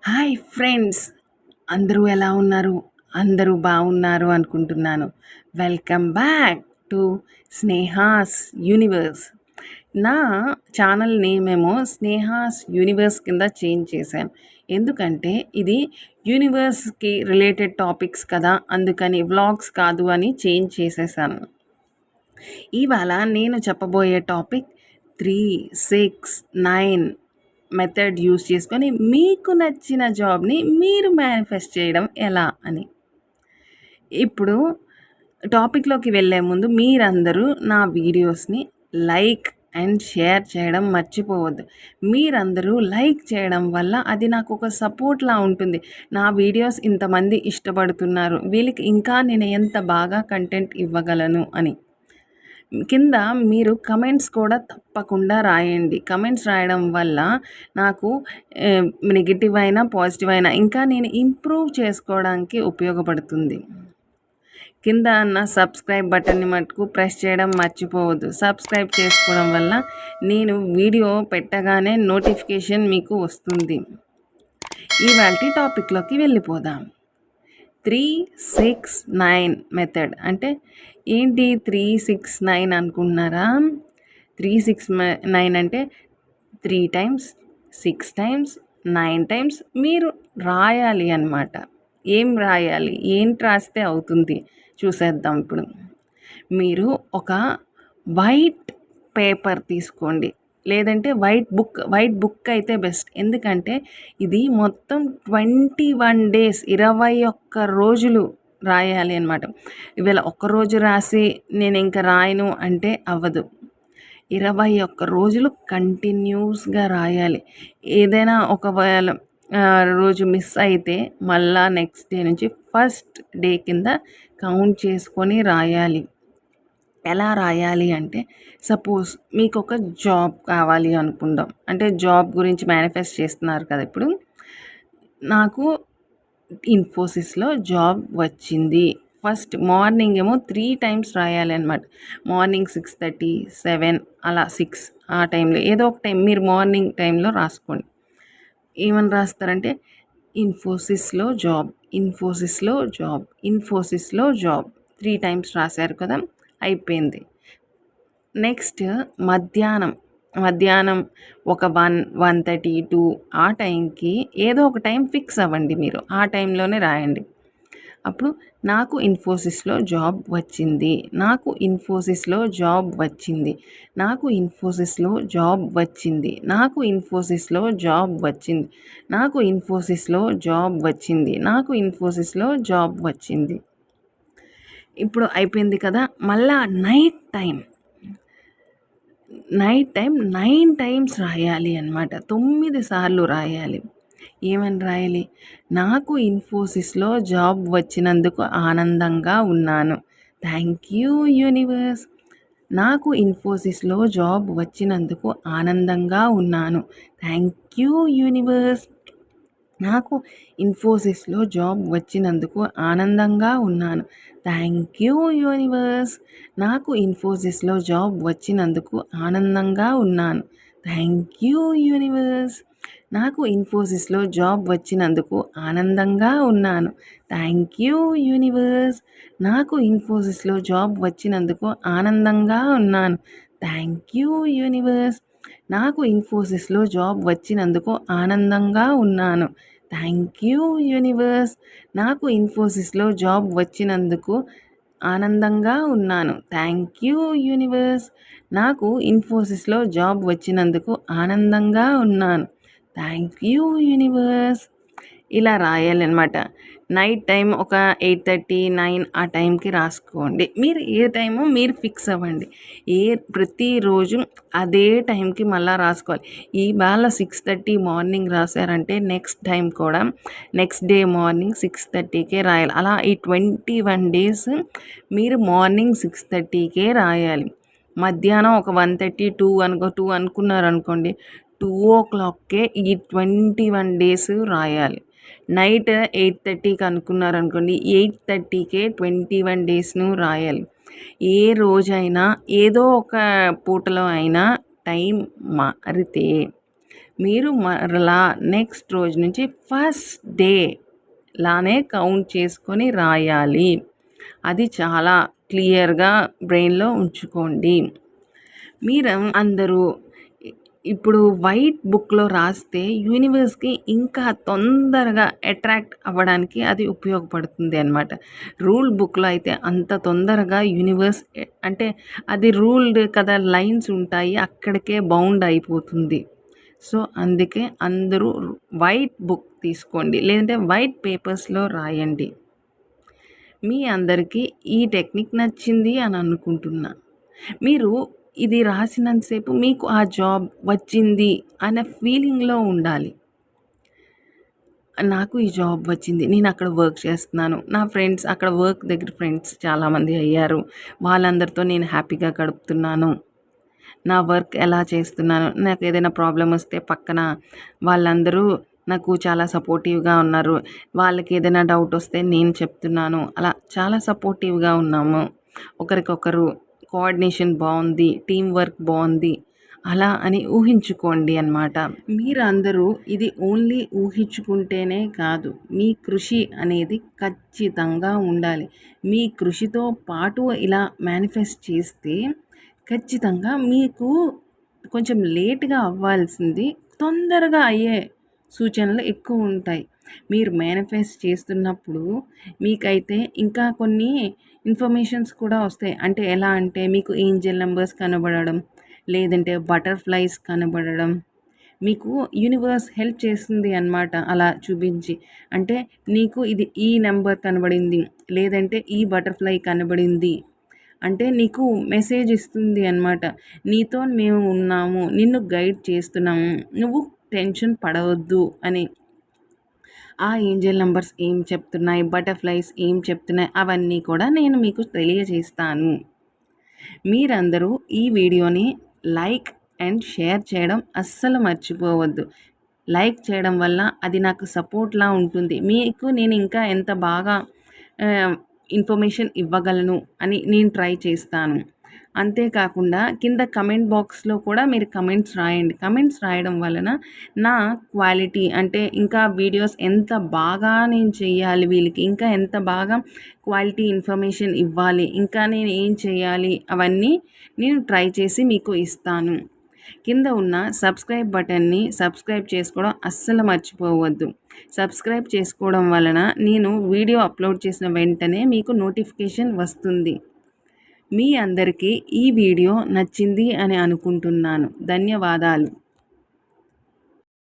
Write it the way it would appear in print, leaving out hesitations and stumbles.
Hi friends, అందరూ ఎలా ఉన్నారు? అందరూ బాగున్నారు అనుకుంటున్నాను. Welcome back to Sneha's universe. నా ఛానల్ నేమేమో స్నేహాస్ యూనివర్స్ కింద చేంజ్ చేశాను. ఎందుకంటే ఇది యూనివర్స్కి రిలేటెడ్ టాపిక్స్ కదా, అందుకని వ్లాగ్స్ కాదు అని చేంజ్ చేసేసాను. ఇవాళ నేను చెప్పబోయే టాపిక్ 3, 6, 9 మెథడ్ యూస్ చేసుకొని మీకు నచ్చిన జాబ్ని మీరు మేనిఫెస్ట్ చేయడం ఎలా అని. ఇప్పుడు టాపిక్లోకి వెళ్ళే ముందు మీరందరూ నా వీడియోస్ని లైక్ అండ్ షేర్ చేయడం మర్చిపోవద్దు. మీరందరూ లైక్ చేయడం వల్ల అది నాకు ఒక సపోర్ట్లా ఉంటుంది. నా వీడియోస్ ఇంతమంది ఇష్టపడుతున్నారు, వీళ్ళకి ఇంకా నేను ఎంత బాగా కంటెంట్ ఇవ్వగలను అని. కింద మీరు కమెంట్స్ కూడా తప్పకుండా రాయండి. కమెంట్స్ రాయడం వల్ల నాకు నెగెటివ్ అయినా పాజిటివ్ అయినా ఇంకా నేను ఇంప్రూవ్ చేసుకోవడానికి ఉపయోగపడుతుంది. కింద ఉన్న సబ్స్క్రైబ్ బటన్ని మటుకు ప్రెస్ చేయడం మర్చిపోవద్దు. సబ్స్క్రైబ్ చేసుకోవడం వల్ల నేను వీడియో పెట్టగానే నోటిఫికేషన్ మీకు వస్తుంది. ఇవాల్టి టాపిక్లోకి వెళ్ళిపోదాం. 3, 6, 9 మెథడ్ అంటే ఏంటి? 3, 6, 9 అనుకుంటున్నారా? 3, 6, 9 అంటే 3 టైమ్స్, 6 టైమ్స్, 9 టైమ్స్ మీరు రాయాలి అన్నమాట. ఏం రాయాలి? ఏంటి రాస్తే అవుతుంది చూసేద్దాం. ఇప్పుడు మీరు ఒక వైట్ పేపర్ తీసుకోండి, లేదంటే వైట్ బుక్ అయితే బెస్ట్. ఎందుకంటే ఇది మొత్తం 21 డేస్ 21 రోజులు రాయాలి అన్నమాట. ఇవాళ ఒక్కరోజు రాసి నేను ఇంకా రాయను అంటే అవ్వదు. 21 రోజులు కంటిన్యూస్గా రాయాలి. ఏదైనా ఒకవేళ రోజు మిస్ అయితే మళ్ళా నెక్స్ట్ డే నుంచి ఫస్ట్ డే కింద కౌంట్ చేసుకొని రాయాలి. ఎలా రాయాలి అంటే, సపోజ్ మీకు ఒక జాబ్ కావాలి అనుకుందాం. అంటే జాబ్ గురించి మేనిఫెస్ట్ చేస్తున్నారు కదా. ఇప్పుడు నాకు ఇన్ఫోసిస్లో జాబ్ వచ్చింది. ఫస్ట్ మార్నింగ్ ఏమో 3 టైమ్స్ రాయాలి అనమాట. మార్నింగ్ 6:30, 7 అలా 6 ఆ టైంలో ఏదో ఒక టైం మీరు మార్నింగ్ టైంలో రాసుకోండి. ఏమని రాస్తారంటే ఇన్ఫోసిస్లో జాబ్, ఇన్ఫోసిస్లో జాబ్, ఇన్ఫోసిస్లో జాబ్ 3 టైమ్స్ రాశారు కదా, అయిపోయింది. నెక్స్ట్ మధ్యాహ్నం ఒక 1:30, 2 ఆ టైంకి ఏదో ఒక టైం ఫిక్స్ అవ్వండి. మీరు ఆ టైంలోనే రాయండి. అప్పుడు నాకు ఇన్ఫోసిస్లో జాబ్ వచ్చింది, నాకు ఇన్ఫోసిస్లో జాబ్ వచ్చింది, నాకు ఇన్ఫోసిస్లో జాబ్ వచ్చింది, నాకు ఇన్ఫోసిస్లో జాబ్ వచ్చింది, నాకు ఇన్ఫోసిస్లో జాబ్ వచ్చింది, నాకు ఇన్ఫోసిస్లో జాబ్ వచ్చింది. ఇప్పుడు అయిపోయింది కదా. మళ్ళా నైట్ టైం 9 టైమ్స్ రాయాలి అన్నమాట. 9 సార్లు రాయాలి. ఏమని రాయాలి? నాకు ఇన్ఫోసిస్లో జాబ్ వచ్చినందుకు ఆనందంగా ఉన్నాను, థ్యాంక్ యూ యూనివర్స్. నాకు ఇన్ఫోసిస్లో జాబ్ వచ్చినందుకు ఆనందంగా ఉన్నాను, థ్యాంక్ యూ యూనివర్స్. నాకు ఇన్ఫోసిస్లో జాబ్ వచ్చినందుకు ఆనందంగా ఉన్నాను, థ్యాంక్ యూ యూనివర్స్. నాకు ఇన్ఫోసిస్లో జాబ్ వచ్చినందుకు ఆనందంగా ఉన్నాను, థ్యాంక్ యూ యూనివర్స్. నాకు ఇన్ఫోసిస్లో జాబ్ వచ్చినందుకు ఆనందంగా ఉన్నాను, థ్యాంక్ యూ యూనివర్స్. నాకు ఇన్ఫోసిస్లో జాబ్ వచ్చినందుకు ఆనందంగా ఉన్నాను, థ్యాంక్ యూ యూనివర్స్. నాకు ఇన్ఫోసిస్లో జాబ్ వచ్చినందుకు ఆనందంగా ఉన్నాను, థ్యాంక్ యూ యూనివర్స్. నాకు ఇన్ఫోసిస్లో జాబ్ వచ్చినందుకు ఆనందంగా ఉన్నాను, థ్యాంక్ యూ యూనివర్స్. నాకు ఇన్ఫోసిస్లో జాబ్ వచ్చినందుకు ఆనందంగా ఉన్నాను, థ్యాంక్ యూ యూనివర్స్. ఇలా రాయాలన్నమాట. నైట్ టైం ఒక 8:30, 9 ఆ టైంకి రాసుకోండి. మీరు ఏ టైమో మీరు ఫిక్స్ అవ్వండి. ప్రతిరోజు అదే టైంకి మళ్ళీ రాసుకోవాలి. ఇవాళ 6:30 మార్నింగ్ రాశారంటే నెక్స్ట్ టైం కూడా నెక్స్ట్ డే మార్నింగ్ 6:30కే రాయాలి. అలా ఈ 21 డేస్ మీరు మార్నింగ్ 6:30కే రాయాలి. మధ్యాహ్నం ఒక 1:30, 2 అనుకున్నారనుకోండి, 2 o'clockకే ఈ 21 డేస్ రాయాలి. నైట్ 8:30కి అనుకున్నారనుకోండి, 8:30కే 21 డేస్ను రాయాలి. ఏ రోజైనా ఏదో ఒక పూటలో అయినా టైం మారితే మీరు మరలా నెక్స్ట్ రోజు నుంచి ఫస్ట్ డే లానే కౌంట్ చేసుకొని రాయాలి. అది చాలా క్లియర్‌గా బ్రెయిన్‌లో ఉంచుకోండి. మీరు అందరూ ఇప్పుడు వైట్ బుక్‌లో రాస్తే యూనివర్స్‌కి ఇంకా తొందరగా అట్రాక్ట్ అవ్వడానికి అది ఉపయోగపడుతుంది అనమాట. రూల్ బుక్‌లో అయితే అంత తొందరగా యూనివర్స్ అంటే అది రూల్డ్ కదా, లైన్స్ ఉంటాయి, అక్కడికే బౌండ్ అయిపోతుంది. సో, అందుకే అందరూ వైట్ బుక్ తీసుకోండి. లేదంటే వైట్ పేపర్స్‌లో రాయండి. మీ అందరికీ ఈ టెక్నిక్ నచ్చింది అని అనుకుంటున్నా. మీరు ఇది రాసినంత సేపు మీకు ఆ జాబ్ వచ్చింది అనే ఫీలింగ్‌లో ఉండాలి. నాకు ఈ జాబ్ వచ్చింది. నేను అక్కడ వర్క్ చేస్తున్నాను. నా ఫ్రెండ్స్ అక్కడ వర్క్ దగ్గర ఫ్రెండ్స్ చాలామంది అయ్యారు. వాళ్ళందరితో నేను హ్యాపీగా గడుపుతున్నాను. నా వర్క్ ఎలా చేస్తున్నాను, నాకేదైనా ప్రాబ్లమ్ వస్తే పక్కన వాళ్ళందరూ నాకు చాలా సపోర్టివ్‌గా ఉన్నారు. వాళ్ళకేదైనా డౌట్ వస్తే నేను చెప్తున్నాను. అలా చాలా సపోర్టివ్‌గా ఉన్నాము. ఒకరికొకరు కోఆర్డినేషన్ బావుంది. టీమ్ వర్క్ బావుంది. అలా అని ఊహించుకోండి అనమాట. మీరందరూ ఇది ఓన్లీ ఊహించుకుంటేనే కాదు, మీ కృషి అనేది ఖచ్చితంగా ఉండాలి. మీ కృషితో పాటు ఇలా మేనిఫెస్ట్ చేస్తే ఖచ్చితంగా మీకు కొంచెం లేట్‌గా అవ్వాల్సింది తొందరగా అయ్యే సూచనలు ఎక్కువ ఉంటాయి. మీరు మేనిఫెస్ట్ చేస్తున్నప్పుడు మీకైతే ఇంకా కొన్ని ఇన్ఫర్మేషన్స్ కూడా వస్తాయి. అంటే ఎలా అంటే మీకు ఏంజెల్ నంబర్స్ కనబడడం, లేదంటే బటర్‌ఫ్లైస్ కనబడడం, మీకు యూనివర్స్ హెల్ప్ చేస్తుంది అన్నమాట అలా చూపించి. అంటే నీకు ఇది ఈ నంబర్ కనబడింది, లేదంటే ఈ బటర్‌ఫ్లై కనబడింది అంటే నీకు మెసేజ్ ఇస్తుంది అన్నమాట. నీతో మేము ఉన్నాము, నిన్ను గైడ్ చేస్తున్నాము, నువ్వు టెన్షన్ పడవద్దు అని. ఆ ఏంజెల్ నంబర్స్ ఏం చెప్తున్నాయి, బటర్‌ఫ్లైస్ ఏం చెప్తున్నాయి, అవన్నీ కూడా నేను మీకు తెలియజేస్తాను. మీరందరూ ఈ వీడియోని లైక్ అండ్ షేర్ చేయడం అస్సలు మర్చిపోవద్దు. లైక్ చేయడం వల్ల అది నాకు సపోర్ట్‌లా ఉంటుంది. మీకు నేను ఇంకా ఎంత బాగా ఆహ్, ఇన్ఫర్మేషన్ ఇవ్వగలను అని నేను ట్రై చేస్తాను. అంతేకాకుండా కింద కమెంట్ బాక్స్‌లో కూడా మీరు కమెంట్స్ రాయండి. కమెంట్స్ రాయడం వలన నా క్వాలిటీ అంటే ఇంకా వీడియోస్ ఎంత బాగా నేను చేయాలి, వీళ్ళకి ఇంకా ఎంత బాగా క్వాలిటీ ఇన్ఫర్మేషన్ ఇవ్వాలి, ఇంకా నేను ఏం చేయాలి అవన్నీ నేను ట్రై చేసి మీకు ఇస్తాను. కింద ఉన్న సబ్స్క్రైబ్ బటన్ని సబ్స్క్రైబ్ చేసుకోవడం అస్సలు మర్చిపోవద్దు. సబ్స్క్రైబ్ చేసుకోవడం వలన నేను వీడియో అప్లోడ్ చేసిన వెంటనే మీకు నోటిఫికేషన్ వస్తుంది. మీ అందరికీ ఈ వీడియో నచ్చింది అని అనుకుంటున్నాను. ధన్యవాదాలు.